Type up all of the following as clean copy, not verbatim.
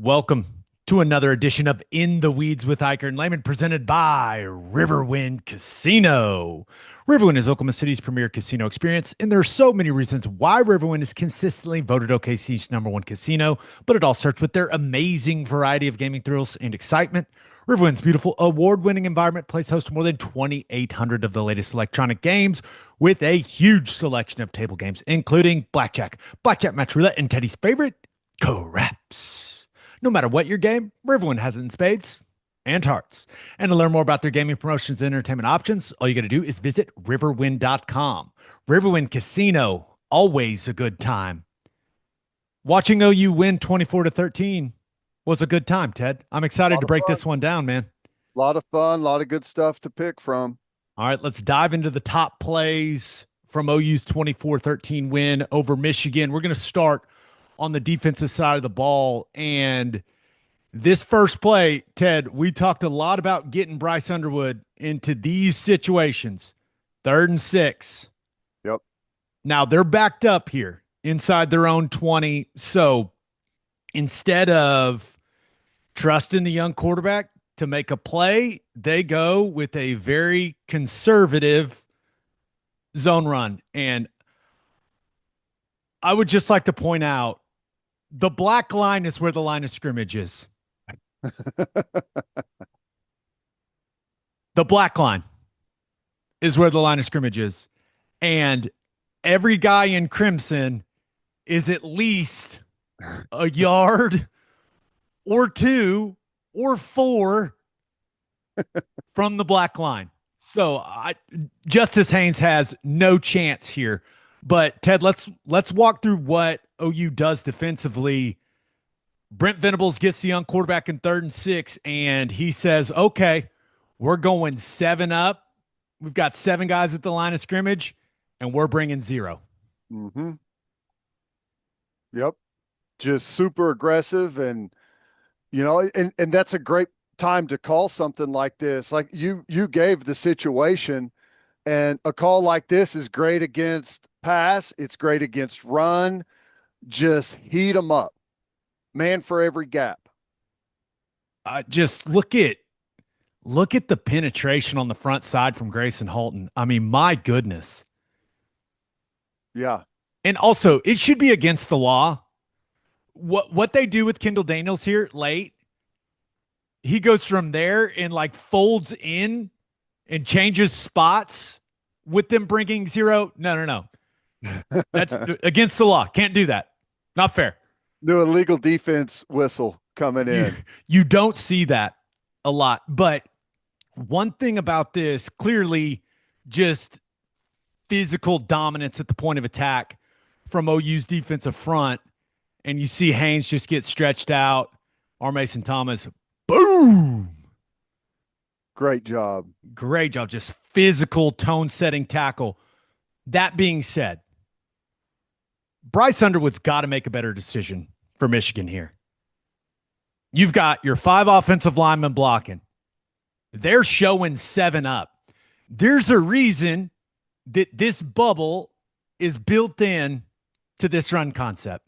Welcome to another edition of In the Weeds with Ikard and Lehman, presented by Riverwind Casino. Riverwind is Oklahoma City's premier casino experience, and there are so many reasons why Riverwind is consistently voted OKC's number one casino, but it all starts with their amazing variety of gaming thrills and excitement. Riverwind's beautiful award-winning environment plays host to more than 2,800 of the latest electronic games with a huge selection of table games, including blackjack match roulette, and Teddy's favorite, craps. No matter what your game, Riverwind has it in spades and hearts. And to learn more about their gaming promotions and entertainment options, all you got to do is visit riverwind.com. Riverwind Casino, always a good time. Watching OU win 24-13 was a good time, Ted. I'm excited to break this one down, man. A lot of fun, a lot of good stuff to pick from. All right, let's dive into the top plays from OU's 24-13 win over Michigan. We're going to start on the defensive side of the ball. And this first play, Ted, we talked a lot about getting Bryce Underwood into these situations. 3rd and 6. Yep. Now they're backed up here inside their own 20. So instead of trusting the young quarterback to make a play, they go with a very conservative zone run. And I would just like to point out, the black line is where the line of scrimmage is. The black line is where the line of scrimmage is. And every guy in crimson is at least a yard or 2 or 4 from the black line. So Justice Haynes has no chance here. But Ted, let's walk through what OU does defensively. Brent Venables gets the young quarterback in 3rd and 6, and he says, okay, we're going 7 up. We've got 7 guys at the line of scrimmage, and we're bringing 0. Mm-hmm. Yep. Just super aggressive. And, and that's a great time to call something like this. Like you gave the situation, and a call like this is great against pass. It's great against run. Just heat them up. Man for every gap. Just look at the penetration on the front side from Grayson Halton. I mean, my goodness. Yeah. And also, it should be against the law. What they do with Kendall Daniels here late, he goes from there and like folds in and changes spots with them bringing 0. No. That's against the law. Can't do that. Not fair. New illegal defense whistle coming in. You don't see that a lot. But one thing about this, clearly just physical dominance at the point of attack from OU's defensive front. And you see Haynes just get stretched out. R. Mason Thomas, boom. Great job. Great job. Just physical tone-setting tackle. That being said, Bryce Underwood's got to make a better decision for Michigan here. You've got your 5 offensive linemen blocking. They're showing 7 up. There's a reason that this bubble is built in to this run concept.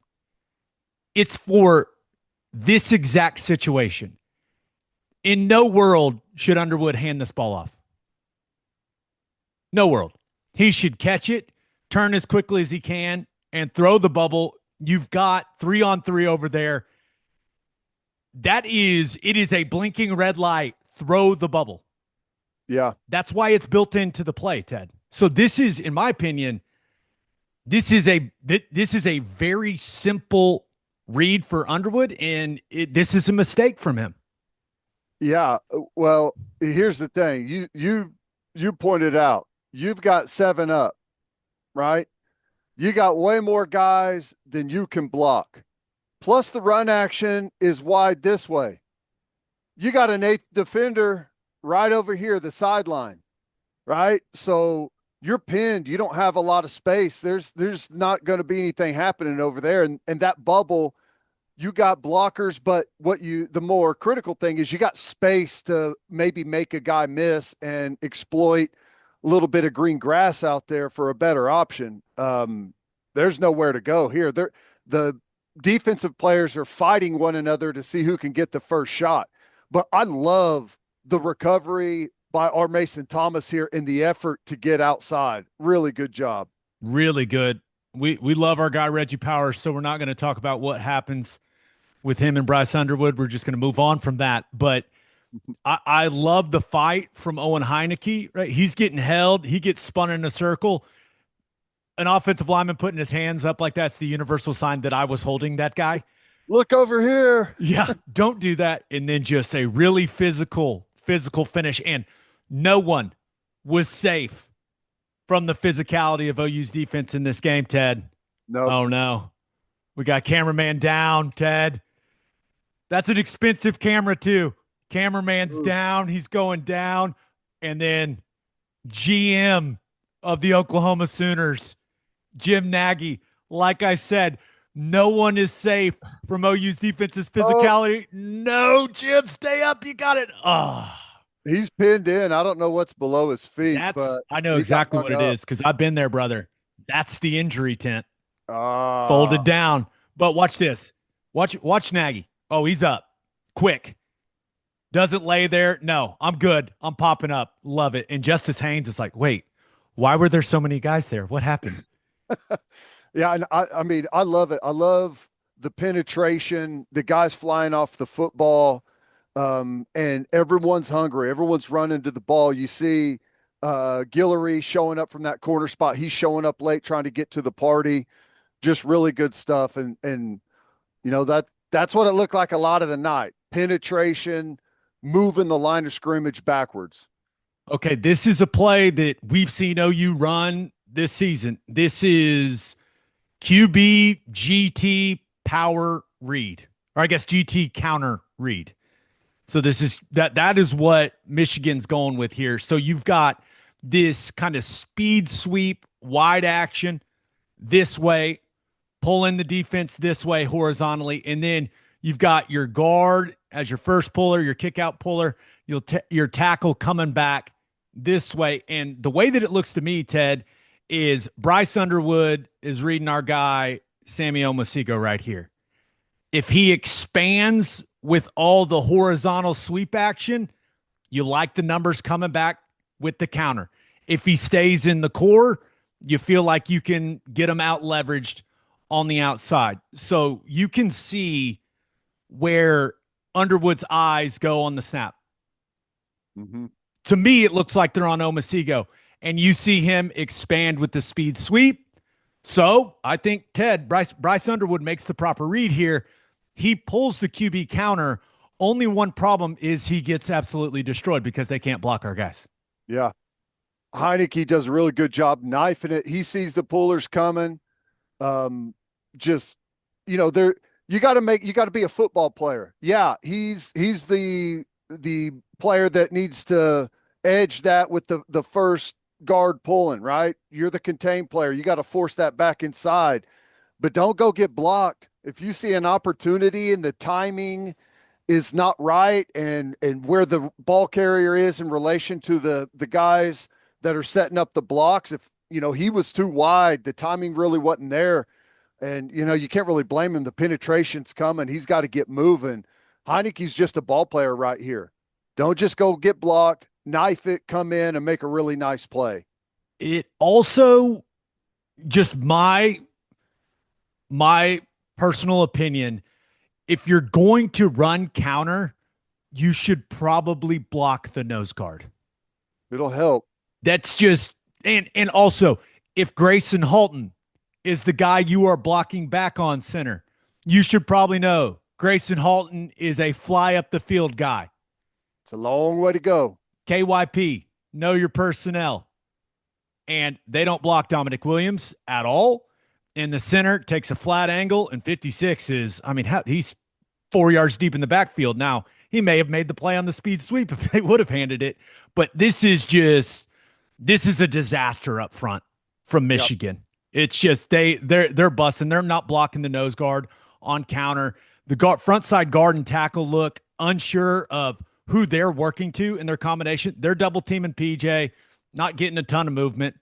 It's for this exact situation. In no world should Underwood hand this ball off. No world. He should catch it, turn as quickly as he can, and throw the bubble. You've got 3-on-3 over there. It is a blinking red light. Throw the bubble. Yeah. That's why it's built into the play, Ted. So this is, in my opinion, this is a very simple read for Underwood, and this is a mistake from him. Yeah. Well, here's the thing. You pointed out, you've got 7 up, right? You got way more guys than you can block. Plus the run action is wide this way. You got an 8th defender right over here, the sideline, right? So you're pinned. You don't have a lot of space. There's not going to be anything happening over there. And that bubble, you got blockers, but the more critical thing is you got space to maybe make a guy miss and exploit a little bit of green grass out there for a better option. There's nowhere to go here. The defensive players are fighting one another to see who can get the first shot. But I love the recovery by our Mason Thomas here in the effort to get outside. Really good job. Really good. We love our guy Reggie Powers, so we're not going to talk about what happens with him and Bryce Underwood. We're just going to move on from that. But I love the fight from Owen Heineke. Right, he's getting held. He gets spun in a circle. An offensive lineman putting his hands up like that's the universal sign that I was holding that guy. Look over here. Yeah, don't do that. And then just a really physical finish. And no one was safe from the physicality of OU's defense in this game, Ted. No. Oh, no. We got cameraman down, Ted. That's an expensive camera, too. Cameraman's down. He's going down. And then GM of the Oklahoma Sooners, Jim Nagy. Like I said, no one is safe from OU's defense's physicality. No, Jim, stay up. You got it. Oh, he's pinned in. I don't know what's below his feet, but I know exactly what it is because I've been there, brother. That's the injury tent. Ah. Folded down. But watch this. Watch Nagy. Oh, he's up. Quick. Doesn't lay there. No, I'm good. I'm popping up. Love it. And Justice Haynes is like, wait, why were there so many guys there? What happened? Yeah, and I mean, I love it. I love the penetration, the guys flying off the football, and everyone's hungry. Everyone's running to the ball. You see Guillory showing up from that corner spot. He's showing up late trying to get to the party. Just really good stuff. And you know, that's what it looked like a lot of the night. Penetration, moving the line of scrimmage backwards. Okay, this is a play that we've seen OU run this season. This is QB GT power read, or I guess GT counter read. So this is that is what Michigan's going with here. So you've got this kind of speed sweep, wide action this way, pulling the defense this way horizontally, and then you've got your guard as your first puller, your kick out puller, your tackle coming back this way. And the way that it looks to me, Ted, is Bryce Underwood is reading our guy, Sammy Omosigo, right here. If he expands with all the horizontal sweep action, you like the numbers coming back with the counter. If he stays in the core, you feel like you can get him out leveraged on the outside. So you can see where Underwood's eyes go on the snap. Mm-hmm. To me, it looks like they're on Omosigo, and you see him expand with the speed sweep. So I think Bryce Underwood makes the proper read here. He pulls the QB counter. Only one problem is he gets absolutely destroyed because they can't block our guys. Yeah. Heineke does a really good job knifing it. He sees the pullers coming. Just, you know, you got to be a football player. Yeah. He's the player that needs to edge that with the first guard pulling, right? You're the contained player. You got to force that back inside, but don't go get blocked. If you see an opportunity and the timing is not right and where the ball carrier is in relation to the guys that are setting up the blocks, if, you know, he was too wide, the timing really wasn't there. And, you know, you can't really blame him. The penetration's coming. He's got to get moving. Heineke's just a ball player right here. Don't just go get blocked, knife it, come in and make a really nice play. It also, just my personal opinion, if you're going to run counter, you should probably block the nose guard. It'll help. That's just, and also, if Grayson Halton is the guy you are blocking back on center, you should probably know Grayson Halton is a fly up the field guy. It's a long way to go. KYP, know your personnel. And they don't block Dominic Williams at all. In the center, takes a flat angle, and 56 is, I mean, he's 4 yards deep in the backfield. Now, he may have made the play on the speed sweep if they would have handed it, but this is a disaster up front from Michigan. Yep. It's just they're busting. They're not blocking the nose guard on counter. The front side guard and tackle look unsure of who they're working to in their combination. They're double teaming PJ, not getting a ton of movement.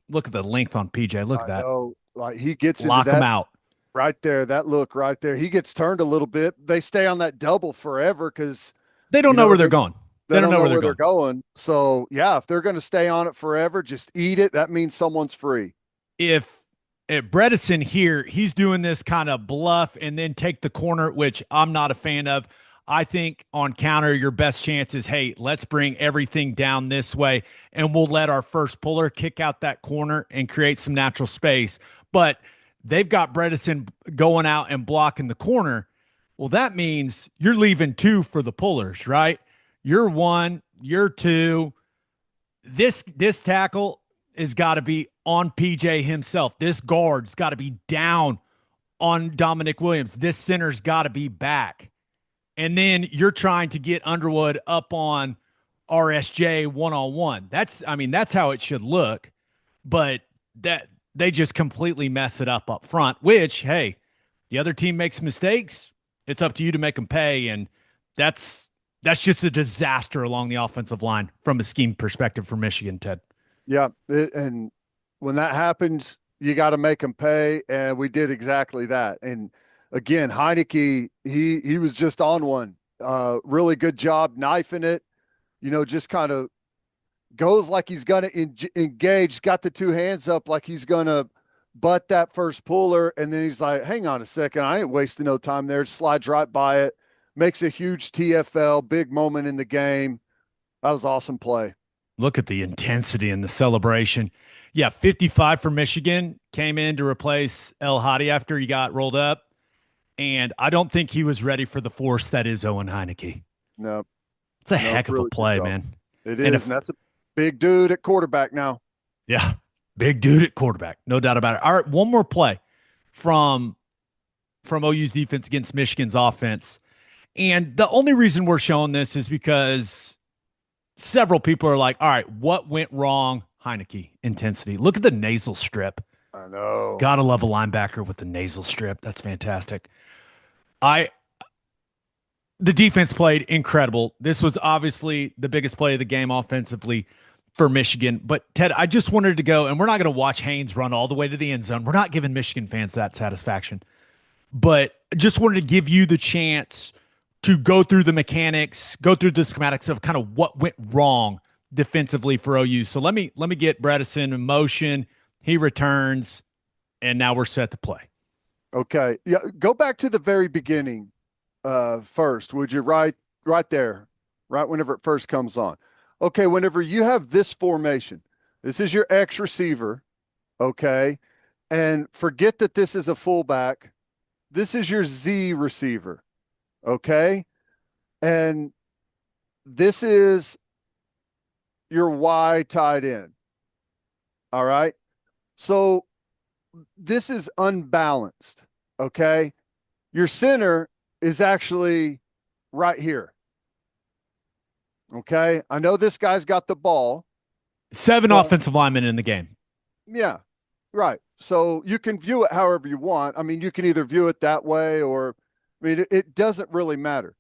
Look at the length on PJ. Look at that. Know. Like he gets lock into that, him out. Right there, that look right there. He gets turned a little bit. They stay on that double forever because They don't you know know where they're going. they They don't don't know know where they're where they're going. going. So yeah, if they're going to stay on it forever, just eat it. That means someone's free. If Bredesen here, he's doing this kind of bluff and then take the corner, which I'm not a fan of. I think on counter, your best chance is, hey, let's bring everything down this way and we'll let our first puller kick out that corner and create some natural space. But they've got Bredesen going out and blocking the corner. Well, that means you're leaving two for the pullers, right? You're one, you're two. This tackle has got to be on PJ himself. This guard's got to be down on Dominic Williams. This center's got to be back. And then you're trying to get Underwood up on RSJ one-on-one. That's how it should look. But that they just completely mess it up front, which, hey, the other team makes mistakes. It's up to you to make them pay. And that's that's just a disaster along the offensive line from a scheme perspective for Michigan, Ted. Yeah, and when that happens, you got to make them pay, and we did exactly that. And again, Heineke, he was just on one. Really good job knifing it. Just kind of goes like he's going to engage, got the two hands up like he's going to butt that first puller. And then he's like, hang on a second. I ain't wasting no time there. Slides right by it, makes a huge TFL, big moment in the game. That was awesome play. Look at the intensity and the celebration. Yeah, 55 for Michigan came in to replace El Hadi after he got rolled up. And I don't think he was ready for the force that is Owen Heineke. No, It's a no, heck of a really good play, job. man. It And is, and if that's a big dude at quarterback now. Yeah, big dude at quarterback, no doubt about it. All right, one more play from OU's defense against Michigan's offense. And the only reason we're showing this is because several people are like, all right, what went wrong? Heineke intensity. Look at the nasal strip. I know. Gotta love a linebacker with the nasal strip. That's fantastic. I The defense played incredible. This was obviously the biggest play of the game offensively for Michigan. But Ted, I just wanted to go, and we're not going to watch Haynes run all the way to the end zone. We're not giving Michigan fans that satisfaction. But just wanted to give you the chance to go through the mechanics, go through the schematics of kind of what went wrong defensively for OU. So let me get Bredesen in motion. He returns, and now we're set to play. Okay. Yeah. Go back to the very beginning first, would you? Right there, right whenever it first comes on. Okay. Whenever you have this formation, this is your X receiver. Okay. And forget that this is a fullback. This is your Z receiver. Okay. And this is your Y tight end. All right. So this is unbalanced. Okay. Your center is actually right here. Okay. I know this guy's got the ball. 7 but, offensive linemen in the game. Yeah. Right. So you can view it however you want. I mean, you can either view it that way or, I mean, it doesn't really matter.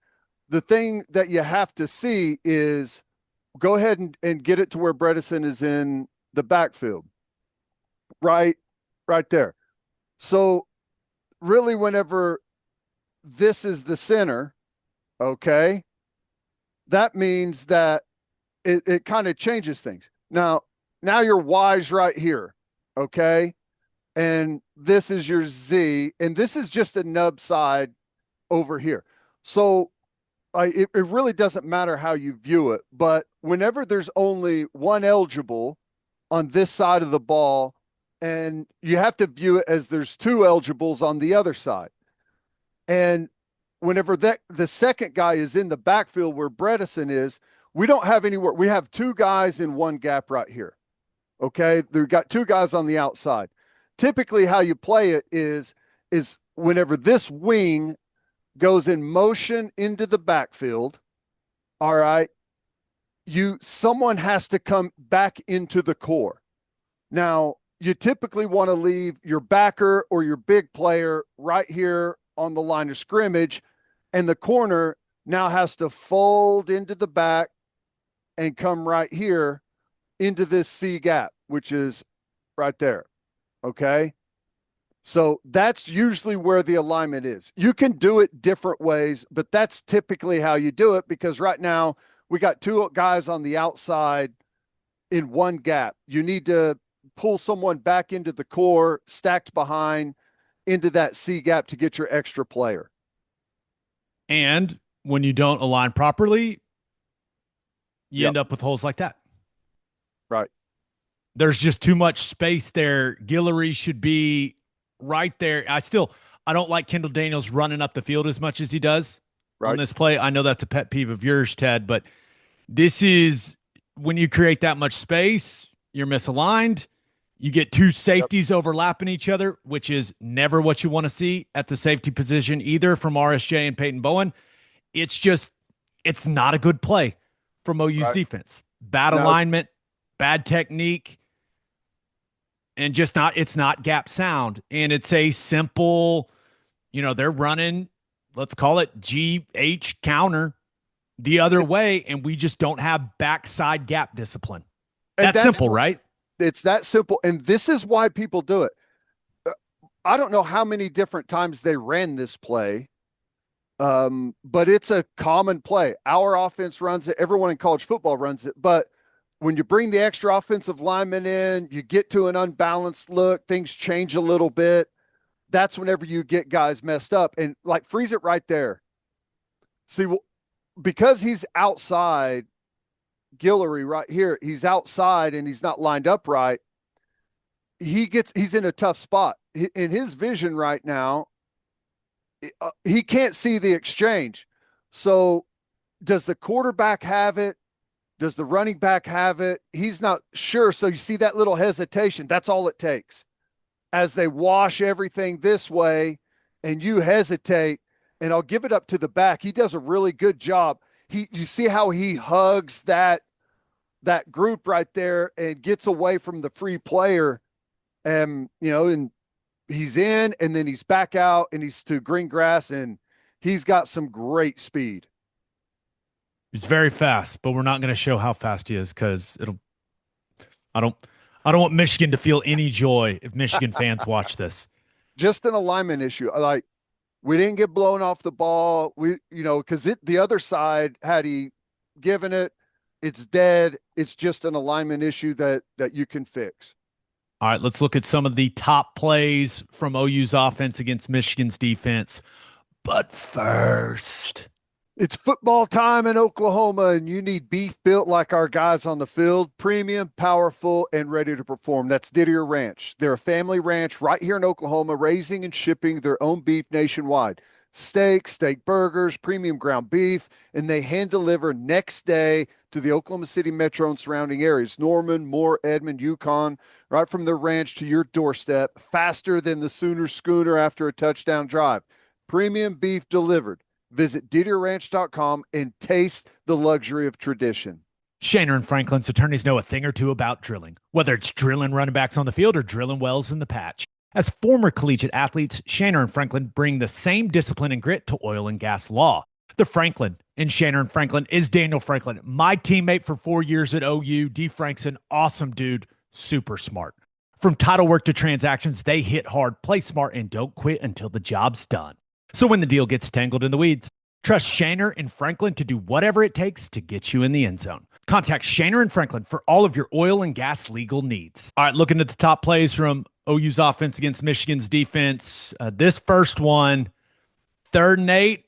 The thing that you have to see is go ahead and get it to where Bredesen is in the backfield. Right there. So really, whenever this is the center, okay, that means that it kind of changes things. Now your Y's right here, okay, and this is your Z, and this is just a nub side over here. So it really doesn't matter how you view it, but whenever there's only one eligible on this side of the ball, and you have to view it as there's two eligibles on the other side. And whenever the second guy is in the backfield where Bredesen is, we don't have anywhere. We have two guys in one gap right here. Okay. They've got two guys on the outside. Typically how you play it is whenever this wing goes in motion into the backfield, all right, someone has to come back into the core. Now, you typically want to leave your backer or your big player right here on the line of scrimmage, and the corner now has to fold into the back and come right here into this C gap, which is right there. Okay. So that's usually where the alignment is. You can do it different ways, but that's typically how you do it because right now we got two guys on the outside in one gap. You need to pull someone back into the core, stacked behind into that C gap to get your extra player. And when you don't align properly, you Yep. end up with holes like that. Right. There's just too much space there. Guillory should be right there. I don't like Kendall Daniels running up the field as much as he does on Right. this play. I know that's a pet peeve of yours, Ted, but this is when you create that much space, you're misaligned. You get two Yep. safeties overlapping each other, which is never what you want to see at the safety position either from RSJ and Peyton Bowen. It's not a good play from OU's Right. defense. Bad No. alignment, bad technique, and it's not gap sound. And it's a simple, they're running, let's call it GH counter the other It's way, and we just don't have backside gap discipline. and That's that's simple, right? it's that simple. And this is why people do it. I don't know how many different times they ran this play. But it's a common play. Our offense runs it. Everyone in college football runs it. But when you bring the extra offensive lineman in, you get to an unbalanced look, things change a little bit. That's whenever you get guys messed up. And like freeze it right there. See, because he's outside, Guillory right here, he's outside and he's not lined up right. He's in a tough spot. In his vision right now, he can't see the exchange. So does the quarterback have it? Does the running back have it? He's not sure. So you see that little hesitation. That's all it takes. As they wash everything this way and you hesitate, and I'll give it up to the back. He does a really good job. You see how he hugs that group right there and gets away from the free player. And he's in and then he's back out and he's to green grass and he's got some great speed. He's very fast, but we're not going to show how fast he is because I don't, I don't want Michigan to feel any joy if Michigan fans watch this. Just an alignment issue. Like we didn't get blown off the ball. Because the other side, had he given it, it's dead. It's just an alignment issue that you can fix. All right, let's look at some of the top plays from OU's offense against Michigan's defense. But first, It's football time in Oklahoma, and you need beef built like our guys on the field, premium, powerful, and ready to perform. That's Didier Ranch. They're a family ranch right here in Oklahoma, raising and shipping their own beef nationwide. Steak burgers, premium ground beef, and they hand deliver next day to the Oklahoma City metro and surrounding areas. Norman, Moore, Edmond, Yukon, right from their ranch to your doorstep, faster than the Sooner schooner after a touchdown drive. Premium beef delivered. Visit DidierRanch.com and taste the luxury of tradition. Shaner and Franklin's attorneys know a thing or two about drilling, whether it's drilling running backs on the field or drilling wells in the patch. As former collegiate athletes, Shaner and Franklin bring the same discipline and grit to oil and gas law. The Franklin in Shaner and Franklin is Daniel Franklin, my teammate for 4 years at OU. D. Frank's an awesome dude, super smart. From title work to transactions, they hit hard, play smart, and don't quit until the job's done. So when the deal gets tangled in the weeds, trust Shaner and Franklin to do whatever it takes to get you in the end zone. Contact Shaner and Franklin for all of your oil and gas legal needs. All right, looking at the top plays from OU's offense against Michigan's defense. This first one, 3rd and 8,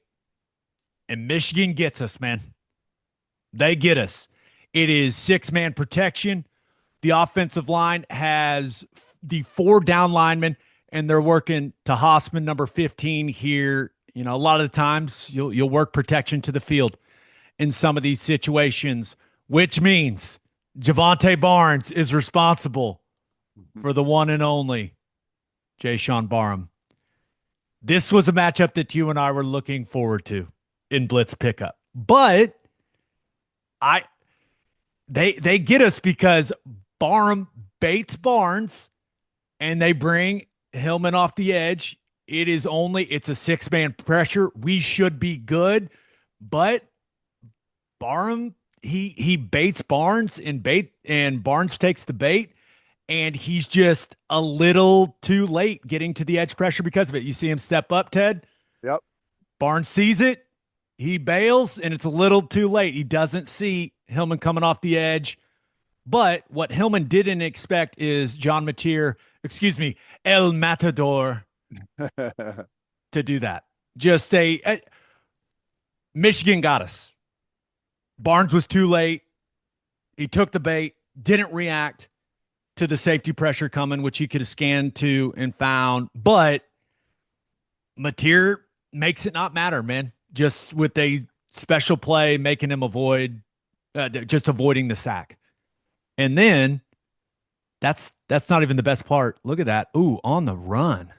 and Michigan gets us, man. They get us. It is 6-man protection. The offensive line has the 4 down linemen, and they're working to Hossman, number 15 here. A lot of the times you'll work protection to the field in some of these situations, which means Jovantae Barnes is responsible for the one and only Jayshon Barham. This was a matchup that you and I were looking forward to in blitz pickup, but they get us because Barham baits Barnes and they bring Hillman off the edge. It's a 6-man pressure. We should be good, but Barham, he baits Barnes and Barnes takes the bait, and he's just a little too late getting to the edge pressure because of it. You see him step up, Ted. Yep. Barnes sees it. He bails, and it's a little too late. He doesn't see Hillman coming off the edge. But what Hillman didn't expect is John Mateer, excuse me, El Matador, to do that. Just say, Michigan got us. Barnes was too late. He took the bait, didn't react to the safety pressure coming, which he could have scanned to and found. But Mateer makes it not matter, man. Just with a special play, making him just avoiding the sack. And then that's not even the best part. Look at that. Ooh, on the run.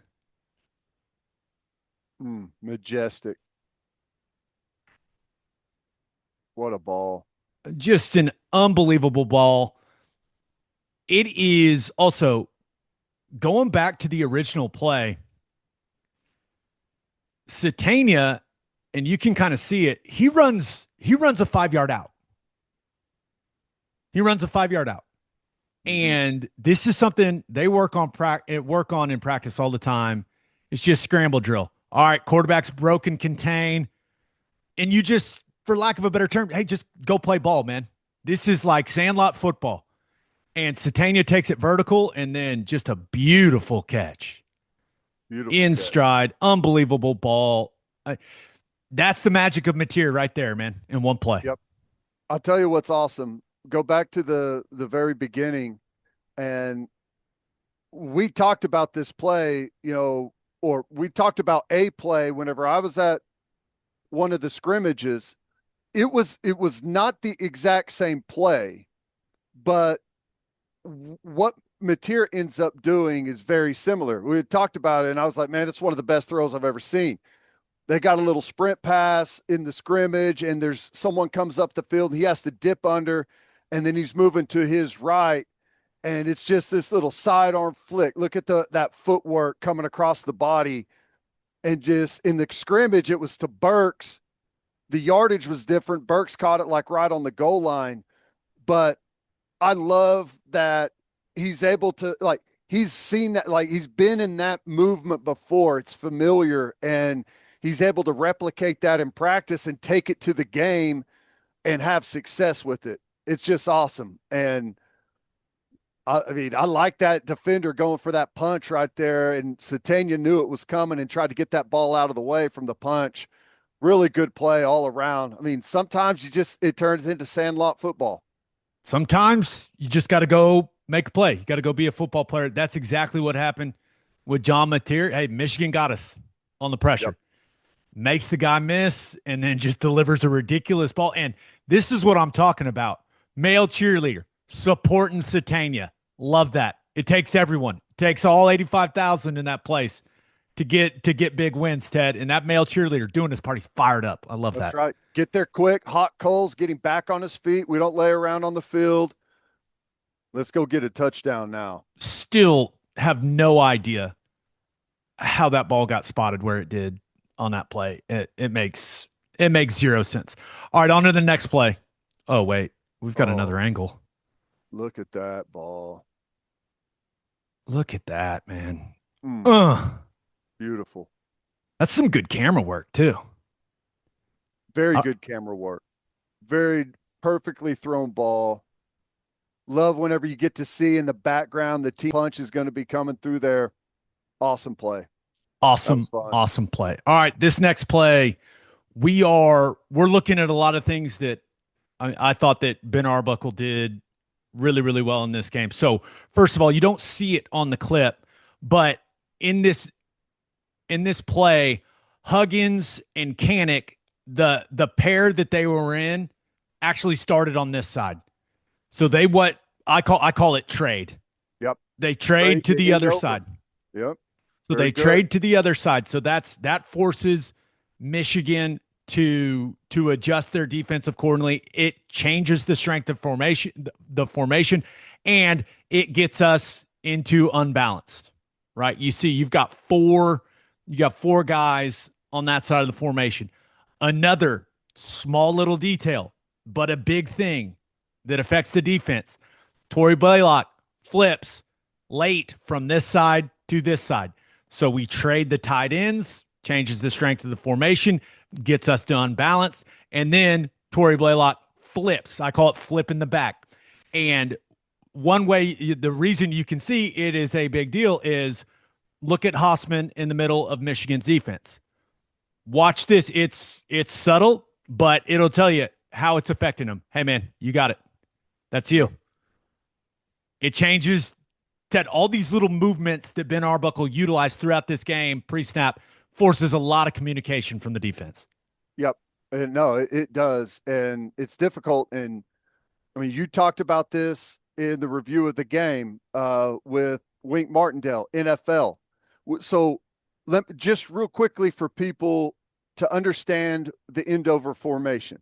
Majestic. What a ball. Just an unbelievable ball. It is also going back to the original play. Sategna, and you can kind of see it. He runs a 5-yard out. He runs a 5-yard out. And this is something they work on in practice all the time. It's just scramble drill. All right, quarterback's broken, contain. And you just, for lack of a better term, hey, just go play ball, man. This is like sandlot football. And Sategna takes it vertical, and then just a beautiful catch. Beautiful in catch. stride. Unbelievable ball. That's the magic of Mateer right there, man, in one play. Yep. I'll tell you what's awesome. Go back to the very beginning, and we talked about this play, or we talked about a play whenever I was at one of the scrimmages. It was not the exact same play, but what Mateer ends up doing is very similar. We had talked about it, and I was like, man, it's one of the best throws I've ever seen. They got a little sprint pass in the scrimmage, and there's someone comes up the field, and he has to dip under, and then he's moving to his right, and it's just this little sidearm flick. Look at that footwork coming across the body, and just in the scrimmage, it was to Burks. The yardage was different. Burks caught it like right on the goal line, but I love that he's able to, like, he's seen that, like, he's been in that movement before. It's familiar, and he's able to replicate that in practice and take it to the game and have success with it. It's just awesome. And I mean, I like that defender going for that punch right there. And Sategna knew it was coming and tried to get that ball out of the way from the punch. Really good play all around. I mean, sometimes it turns into sandlot football. Sometimes you just got to go make a play. You got to go be a football player. That's exactly what happened with John Mateer. Hey, Michigan got us on the pressure. Yep. Makes the guy miss, and then just delivers a ridiculous ball. And this is what I'm talking about. Male cheerleader, supporting Sategna. Love that. It takes everyone. It takes all 85,000 in that place to get big wins, Ted. And that male cheerleader doing his part, he's fired up. I love that. That's right. Get there quick, hot coals, getting back on his feet. We don't lay around on the field. Let's go get a touchdown now. Still have no idea how that ball got spotted where it did on that play. It makes zero sense. All right, on to the next play. Oh, wait. We've got another angle. Look at that ball. Look at that, man. Beautiful. That's some good camera work, too. Very good camera work. Very perfectly thrown ball. Love whenever you get to see in the background the team punch is going to be coming through there. Awesome play. Awesome play. All right, this next play, we're looking at a lot of things that I thought that Ben Arbuckle did really, really well in this game. So, first of all, you don't see it on the clip, but in this play, Huggins and Kanak, the pair that they were in, actually started on this side. So what I call it trade. Yep. They trade to the other side. Yep. So they trade to the other side. So that forces Michigan to adjust their defense accordingly. It changes the strength of the formation, and it gets us into unbalanced. Right? You see, you've got four guys on that side of the formation. Another small little detail, but a big thing that affects the defense. Tory Blaylock flips, late from this side to this side. So we trade the tight ends, changes the strength of the formation, gets us to unbalance, and then Tory Blaylock flips. I call it flip in the back. And one way, the reason you can see it is a big deal is look at Hausman in the middle of Michigan's defense. Watch this. It's subtle, but it'll tell you how it's affecting them. Hey, man, you got it. That's you. It changes that all these little movements that Ben Arbuckle utilized throughout this game pre-snap forces a lot of communication from the defense. Yep. And no, it does. And it's difficult. And I mean, you talked about this in the review of the game with Wink Martindale, NFL. So just real quickly for people to understand the end over formation.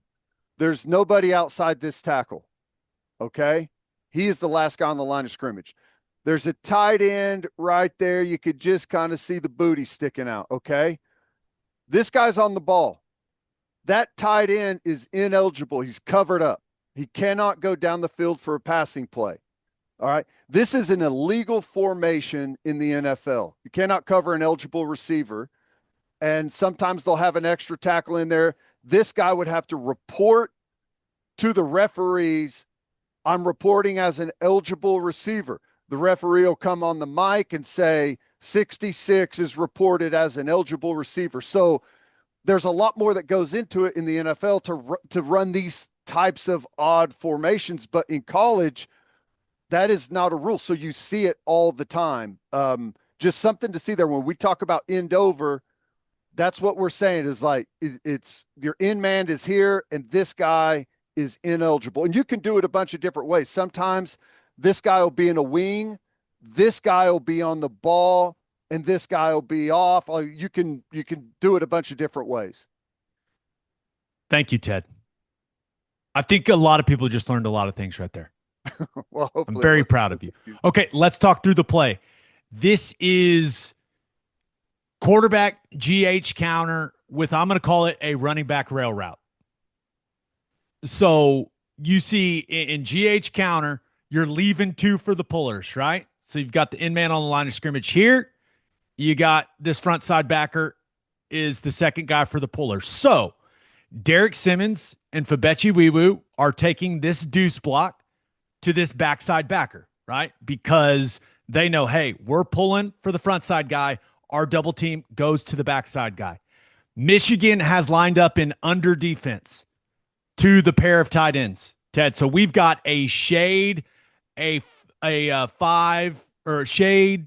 There's nobody outside this tackle. Okay. He is the last guy on the line of scrimmage. There's a tight end right there. You could just kind of see the booty sticking out. Okay. This guy's on the ball. That tight end is ineligible. He's covered up. He cannot go down the field for a passing play. All right. This is an illegal formation in the NFL. You cannot cover an eligible receiver. And sometimes they'll have an extra tackle in there. This guy would have to report to the referees, I'm reporting as an eligible receiver. The referee will come on the mic and say 66 is reported as an eligible receiver. So there's a lot more that goes into it in the NFL to run these types of odd formations. But in college, that is not a rule. So you see it all the time. Just something to see there. When we talk about end over, that's what we're saying is like, it's your end man is here and this guy is ineligible. And you can do it a bunch of different ways. Sometimes this guy will be in a wing, this guy will be on the ball, and this guy will be off. You can do it a bunch of different ways. Thank you, Ted. I think a lot of people just learned a lot of things right there. Well, I'm very proud of you. Okay, let's talk through the play. This is quarterback GH counter with, I'm going to call it a running back rail route. So you see in GH counter, you're leaving two for the pullers, right? So you've got the end man on the line of scrimmage here. You got this front side backer is the second guy for the pullers. So Derek Simmons and Fabechi Wiwu are taking this deuce block to this backside backer, right? Because they know, hey, we're pulling for the front side guy. Our double team goes to the backside guy. Michigan has lined up in under defense to the pair of tight ends, Ted. So we've got a shade, a 5 or a shade.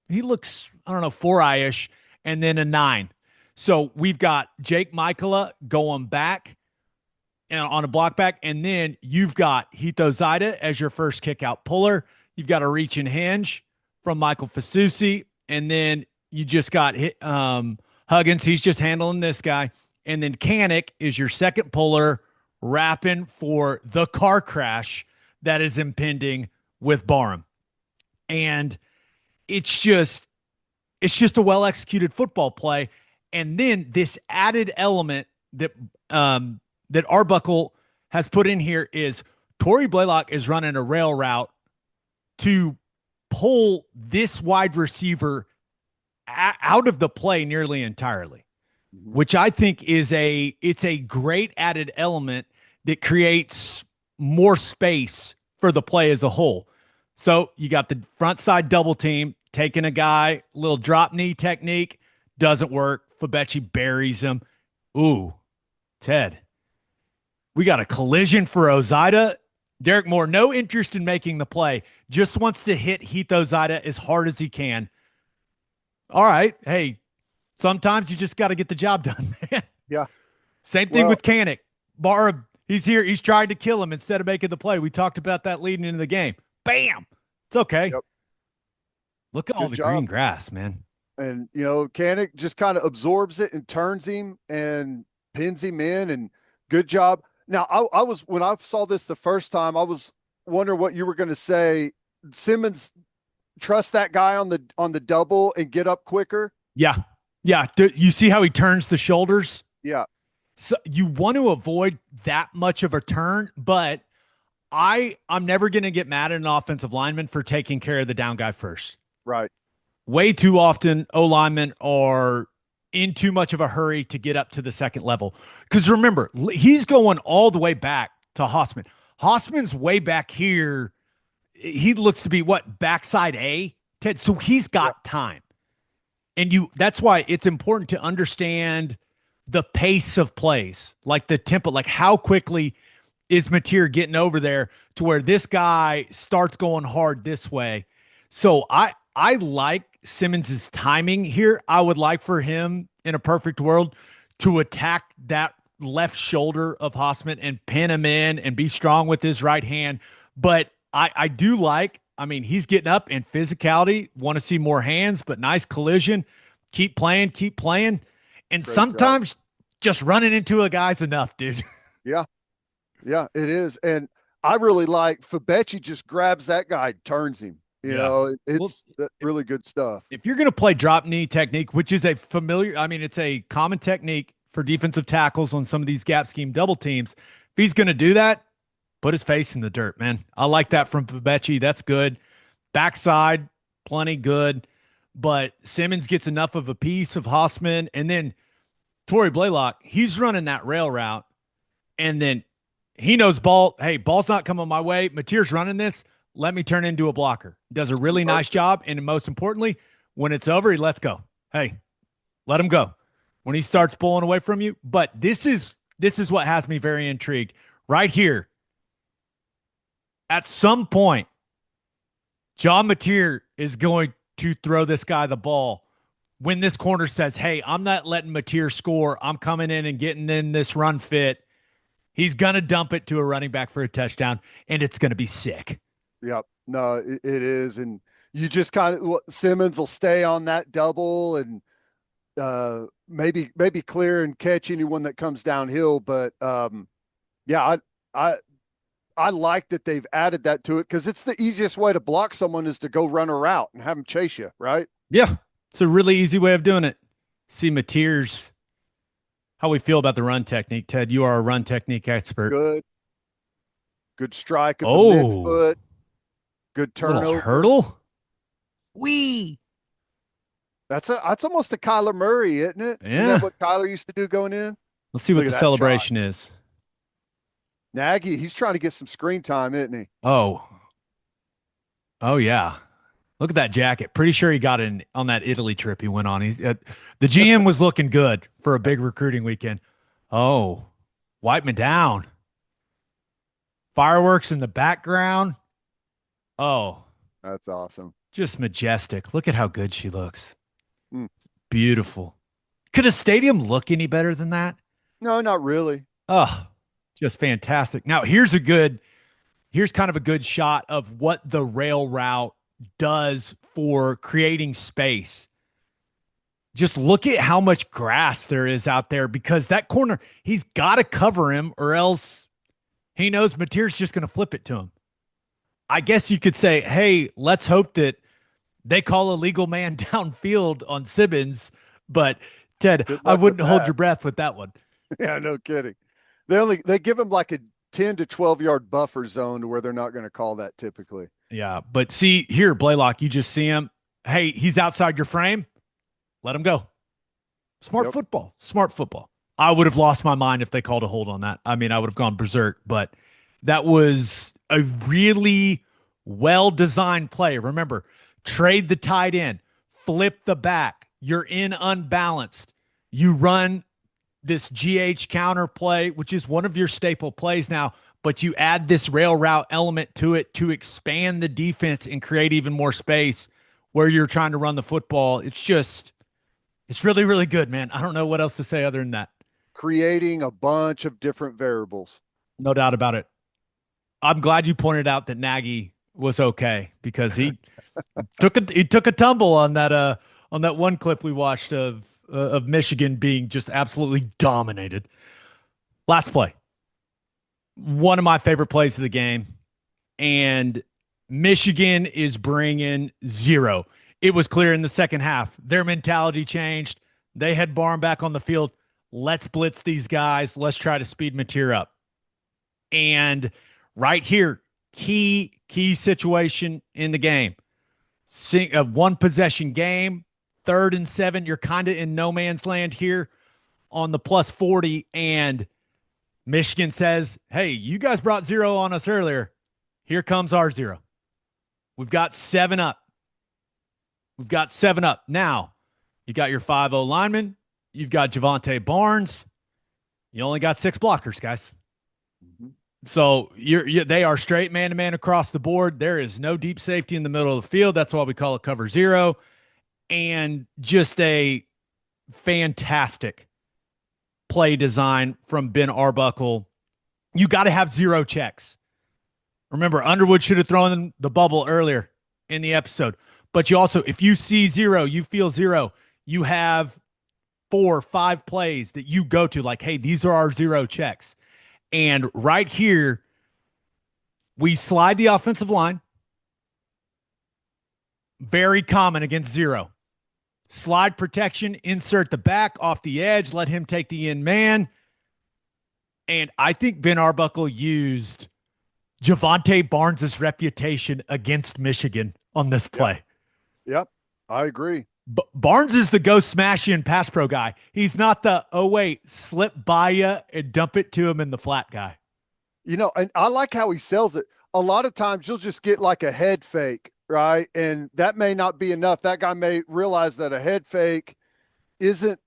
He looks, I don't know, 4-ish, and then a 9. So we've got Jake Michaela going back and on a block back, and then you've got Hito Zaida as your first kick out puller. You've got a reach and hinge from Michael Fasusi, and then you just got Huggins. He's just handling this guy. And then Kanak is your second puller, wrapping for the car crash that is impending with Barham. And it's just a well-executed football play. And then this added element that that Arbuckle has put in here is Tory Blaylock is running a rail route to pull this wide receiver out of the play nearly entirely, which I think is it's a great added element that creates more space for the play as a whole. So you got the front side double team taking a guy, little drop knee technique, doesn't work. Fabechi buries him. Ooh, Ted, we got a collision for Ozida. Derek Moore, no interest in making the play, just wants to hit Hito Zaida as hard as he can. All right. Hey, sometimes you just got to get the job done, man. Yeah. Same thing with Kanak. Barb, he's here. He's trying to kill him instead of making the play. We talked about that leading into the game. Bam. It's okay. Yep. Look at all the green grass, man. And, Kanak just kind of absorbs it and turns him and pins him in, and good job. Now, when I saw this the first time, I was wondering what you were going to say. Simmons trust that guy on the double and get up quicker. Yeah. Yeah. You see how he turns the shoulders? Yeah. So you want to avoid that much of a turn, but I'm never going to get mad at an offensive lineman for taking care of the down guy first. Right. Way too often, O linemen are in too much of a hurry to get up to the second level. Because remember, he's going all the way back to Hossman. Hossman's way back here. He looks to be what, backside A, Ted? So he's got time. And that's why it's important to understand the pace of plays, like the tempo, like how quickly is Mateer getting over there to where this guy starts going hard this way. So I like Simmons's timing here. I would like for him in a perfect world to attack that left shoulder of Hossman and pin him in and be strong with his right hand. But I do like, I mean, he's getting up in physicality, want to see more hands, but nice collision. Keep playing. And Great sometimes job. just running into a guy's enough, dude. Yeah. Yeah, it is. And I really like Fabechi just grabs that guy, turns him. You know, it's really good stuff. If you're going to play drop knee technique, which is a familiar, I mean, it's a common technique for defensive tackles on some of these gap scheme double teams. If he's going to do that, put his face in the dirt, man. I like that from Fabechi. That's good. Backside, plenty good. But Simmons gets enough of a piece of Hossman. And then Tory Blaylock, he's running that rail route. And then he knows ball's not coming my way. Mateer's running this. Let me turn into a blocker. Does a really nice job. And most importantly, when it's over, he lets go. Hey, let him go when he starts pulling away from you. But this is what has me very intrigued right here. At some point, John Mateer is going to throw this guy the ball when this corner says, hey, I'm not letting Mateer score. I'm coming in and getting in this run fit. He's going to dump it to a running back for a touchdown, and it's going to be sick. Yep. No, it is. And you just kind of, Simmons will stay on that double and maybe clear and catch anyone that comes downhill. But yeah, I like that they've added that to it because it's the easiest way to block someone is to go run a route and have them chase you, right? Yeah. It's a really easy way of doing it. See Mateer's, how we feel about the run technique. Ted, you are a run technique expert. Good strike of the midfoot. Good turnover. Little hurdle. That's almost a Kyler Murray, isn't it? Yeah. Isn't that what Kyler used to do going in? Let's see what the celebration is. Nagy, he's trying to get some screen time, isn't he? Oh yeah. Look at that jacket. Pretty sure he got in on that Italy trip he went on. He's the GM was looking good for a big recruiting weekend. Oh, wipe me down. Fireworks in the background. Oh, that's awesome. Just majestic. Look at how good she looks. Beautiful. Could a stadium look any better than that? No, not really. Oh, just fantastic. Now, here's kind of a good shot of what the rail route does for creating space. Just look at how much grass there is out there because that corner, he's got to cover him or else he knows Mateer's just going to flip it to him. I guess you could say, hey, let's hope that they call a legal man downfield on Simmons, but Ted, I wouldn't hold your breath with that one. Yeah, no kidding. They give him like a 10 to 12 yard buffer zone to where they're not going to call that typically. Yeah, but see here, Blaylock, you just see him. Hey, he's outside your frame. Let him go. Smart football. I would have lost my mind if they called a hold on that. I mean, I would have gone berserk, but that was a really well-designed play. Remember, trade the tight end, flip the back. You're in unbalanced. You run this GH counter play, which is one of your staple plays now, but you add this rail route element to it to expand the defense and create even more space where you're trying to run the football. It's really, really good, man. I don't know what else to say other than that. Creating a bunch of different variables. No doubt about it. I'm glad you pointed out that Nagy was okay because he took a tumble on that one clip we watched of Michigan being just absolutely dominated. Last play. One of my favorite plays of the game, and Michigan is bringing zero. It was clear in the second half. Their mentality changed. They had Barnes back on the field. Let's blitz these guys. Let's try to speed Mateer up. And right here, Key situation in the game. A one possession game, 3rd and 7. You're kind of in no man's land here on the plus 40. And Michigan says, hey, you guys brought 0 on us earlier. Here comes our 0. We've got 7 up. Now, you got your 5-0 lineman. You've got Jovantae Barnes. You only got 6 blockers, guys. Mm-hmm. So they are straight man-to-man across the board. There is no deep safety in the middle of the field. That's why we call it cover 0. And just a fantastic play design from Ben Arbuckle. You got to have 0 checks. Remember, Underwood should have thrown the bubble earlier in the episode. But you also, if you see 0, you feel 0, you have 4 or 5 plays that you go to like, hey, these are our 0 checks. And right here, we slide the offensive line. Very common against 0. Slide protection, insert the back off the edge, let him take the in man. And I think Ben Arbuckle used Jovantae Barnes' reputation against Michigan on this play. Yep, I agree. Barnes is the go smash you and pass pro guy. He's not the, oh, wait, slip by you and dump it to him in the flat guy. And I like how he sells it. A lot of times you'll just get like a head fake, right? And that may not be enough. That guy may realize that a head fake isn't,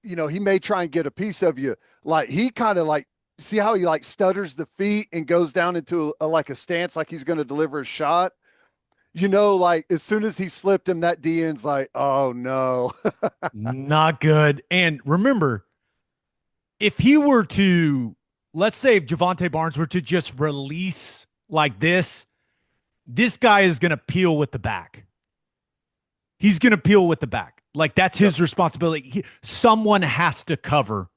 he may try and get a piece of you. Like he kind of like, see how he like stutters the feet and goes down into like a stance like he's going to deliver a shot? Like as soon as he slipped him, that DN's like, oh no. Not good. And remember, if he were to, let's say if Jovantae Barnes were to just release like this guy is going to peel with the back. He's going to peel with the back. Like that's his responsibility. Someone has to cover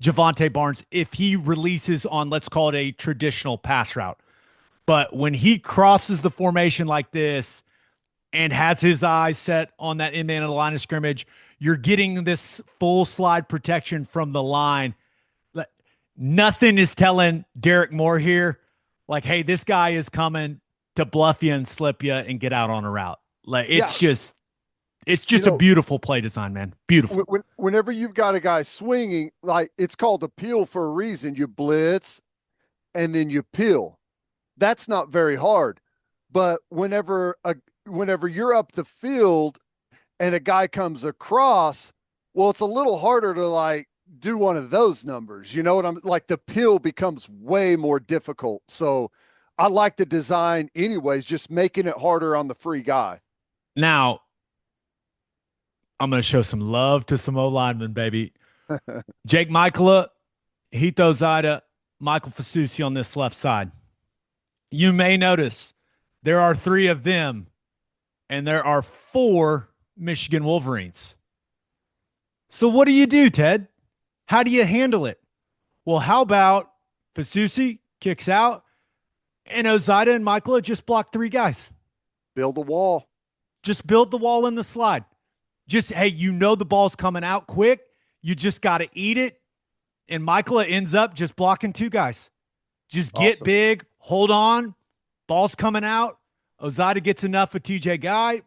Jovantae Barnes if he releases on, let's call it a traditional pass route. But when he crosses the formation like this and has his eyes set on that in man of the line of scrimmage, you're getting this full slide protection from the line. Nothing is telling Derek Moore here, like, hey, this guy is coming to bluff you and slip you and get out on a route. Like it's just a beautiful play design, man. Beautiful. Whenever you've got a guy swinging, like it's called a peel for a reason. You blitz and then you peel. That's not very hard. But whenever you're up the field and a guy comes across, well, it's a little harder to like do one of those numbers. You know what I'm like? The peel becomes way more difficult. So I like the design anyways, just making it harder on the free guy. Now, I'm going to show some love to some O-linemen, baby. Jake Michaela, Hito Zaida, Michael Fasusi on this left side. You may notice there are 3 of them, and there are 4 Michigan Wolverines. So what do you do, Ted? How do you handle it? Well, how about Fasusi kicks out, and Ozida and Michaela just block 3 guys? Build a wall. Just build the wall in the slide. Just, hey, the ball's coming out quick. You just got to eat it. And Michaela ends up just blocking 2 guys. Just get big, hold on. Ball's coming out. Ozida gets enough of TJ Guy.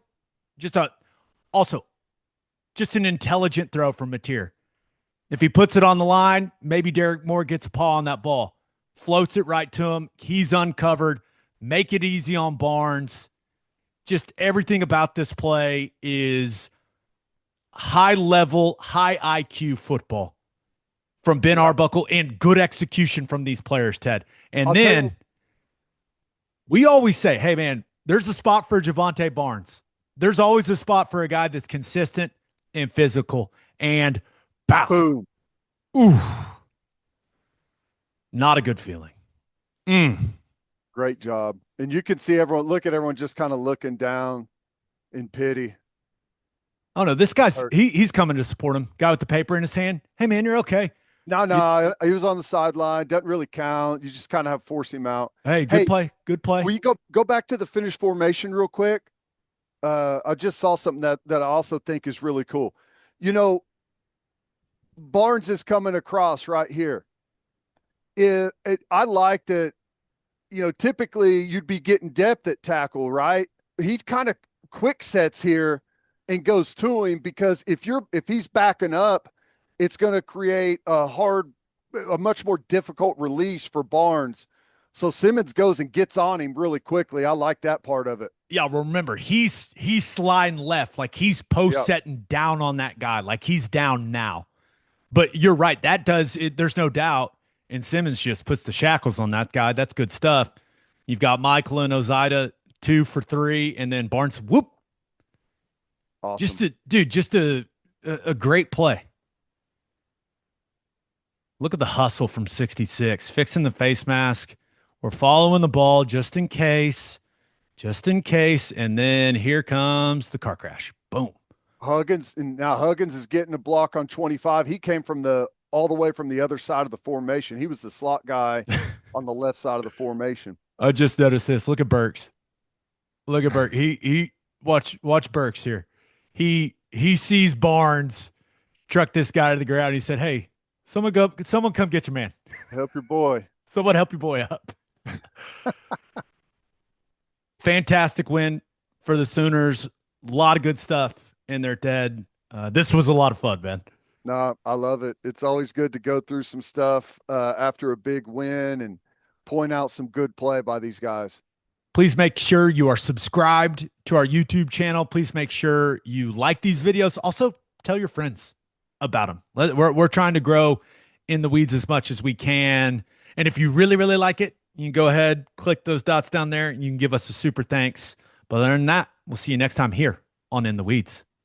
Just an intelligent throw from Mateer. If he puts it on the line, maybe Derek Moore gets a paw on that ball. Floats it right to him. He's uncovered. Make it easy on Barnes. Just everything about this play is high level, high IQ football from Ben Arbuckle and good execution from these players, Ted. And then we always say, hey, man, there's a spot for Jovantae Barnes. There's always a spot for a guy that's consistent and physical. And boom. Ooh. Not a good feeling. Great job. And you can see everyone just kind of looking down in pity. Oh, no, this guy's he's coming to support him. Guy with the paper in his hand. Hey, man, you're okay. No, he was on the sideline. Doesn't really count. You just kind of have to force him out. Hey, good play. Good play. Will you go back to the finished formation real quick? I just saw something that I also think is really cool. Barnes is coming across right here. I like that, typically you'd be getting depth at tackle, right? He kind of quick sets here and goes to him because if he's backing up, it's going to create a much more difficult release for Barnes. So Simmons goes and gets on him really quickly. I like that part of it. Yeah, remember, he's sliding left, like he's post Yep. setting down on that guy, like he's down now. But you're right, that does it, there's no doubt. And Simmons just puts the shackles on that guy. That's good stuff. You've got Michael and Ozida 2 for 3, and then Barnes, whoop. Awesome. Just a great play. Look at the hustle from 66, fixing the face mask. We're following the ball just in case. And then here comes the car crash. Boom. Huggins is getting a block on 25. He came from all the way from the other side of the formation. He was the slot guy on the left side of the formation. I just noticed this. Look at Burks. Look at Burks. He watch Burks here. He sees Barnes truck this guy to the ground. He said, "Hey, someone come get your man. Help your boy. Someone help your boy up." Fantastic win for the Sooners. A lot of good stuff in their dead. This was a lot of fun, man. No, I love it. It's always good to go through some stuff after a big win and point out some good play by these guys. Please make sure you are subscribed to our YouTube channel. Please make sure you like these videos. Also, tell your friends about them. We're trying to grow in the weeds as much as we can. And if you really, really like it, you can go ahead, click those dots down there, and you can give us a super thanks. But other than that, we'll see you next time here on In the Weeds.